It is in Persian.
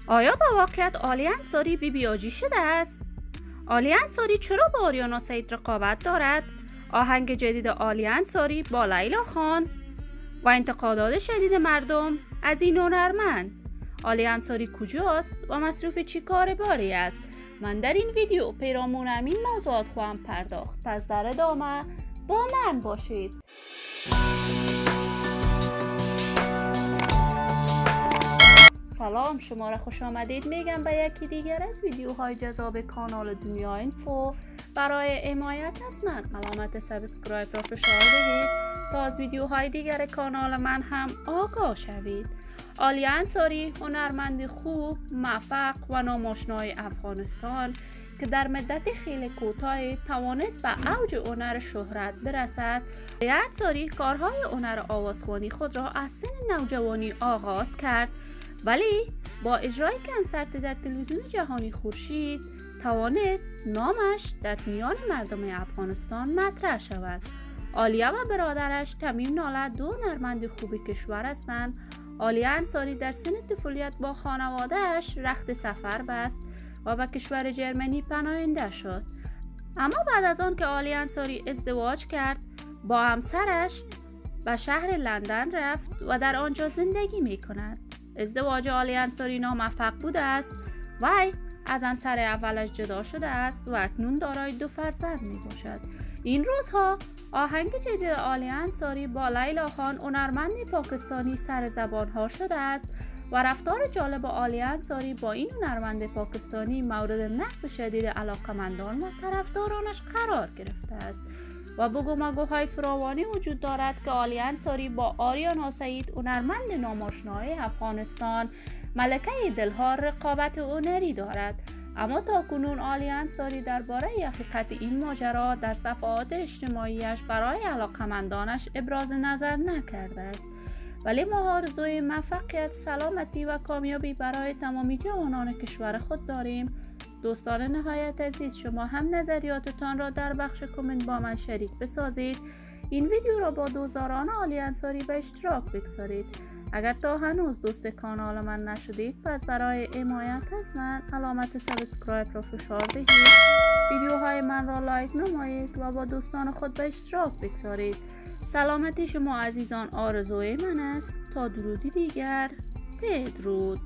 آیا به واقعیت علی انصاری بی‌بی‌آجی شده است؟ علی انصاری چرا با آریانا سعید رقابت دارد؟ آهنگ جدید علی انصاری با لیلا خان و انتقادات شدید مردم از این هنرمند. علی انصاری کجاست و مصروف چی کار باری است؟ من در این ویدیو پیرامون همین موضوعات خواهم پرداخت، پس در ادامه با من باشید. سلام، شما را خوش آمدید میگم به یکی دیگر از ویدیوهای جذاب کانال دنیا اینفو. برای حمایت از من علامت سابسکرایب را فشار دهید تا از ویدیوهای دیگر کانال من هم آگاه شوید. علی انصاری هنرمند خوب، موفق و ناماشنای افغانستان که در مدت خیلی کوتاهی توانست به اوج هنر شهرت برسد. علی انصاری کارهای هنر آوازخوانی خود را از سن نوجوانی آغاز کرد، ولی با اجرای کنسرت در تلویزیون جهانی خورشید توانست نامش در میان مردم افغانستان مطرح شود. عالیه و برادرش تمیم ناله دو هنرمند خوب کشور هستند. علی انصاری در سن طفولیت با خانواده‌اش رخت سفر بست و به کشور جرمنی پناهنده شد. اما بعد از آن که علی انصاری ازدواج کرد، با همسرش به شهر لندن رفت و در آنجا زندگی می کند. ازدواج علی انصاری ناموفق بوده است. وی از همسر اولش جدا شده است و اکنون دارای 2 فرزند می باشد. این روزها آهنگ جدید علی انصاری با لیلا خان هنرمند پاکستانی سر زبان ها شده است و رفتار جالب علی انصاری با این هنرمند پاکستانی مورد نقد شدید علاقمندان و طرفدارانش قرار گرفته است و بگومگوهای فراوانی وجود دارد که علی انصاری با آریانا سعید هنرمند ناماشنای افغانستان ملکه دلها رقابت هنری دارد. اما تاکنون علی انصاری درباره حقیقت این ماجرا در صفحات اجتماعیش برای علاقمندانش ابراز نظر نکرده است. ولی ما آرزوی موفقیت، سلامتی و کامیابی برای تمامی جوانان کشور خود داریم. دوستان نهایت عزیز، شما هم نظریاتتان را در بخش کامنت با من شریک بسازید. این ویدیو را با دوستداران علی انصاری به اشتراک بگذارید. اگر تا هنوز دوست کانال من نشدید، پس برای حمایت از من علامت سابسکرایب را فشار دهید، ویدیوهای من را لایک نمایید و با دوستان خود به اشتراک بگذارید. سلامتی شما عزیزان آرزوی من است. تا درودی دیگر، بدرود.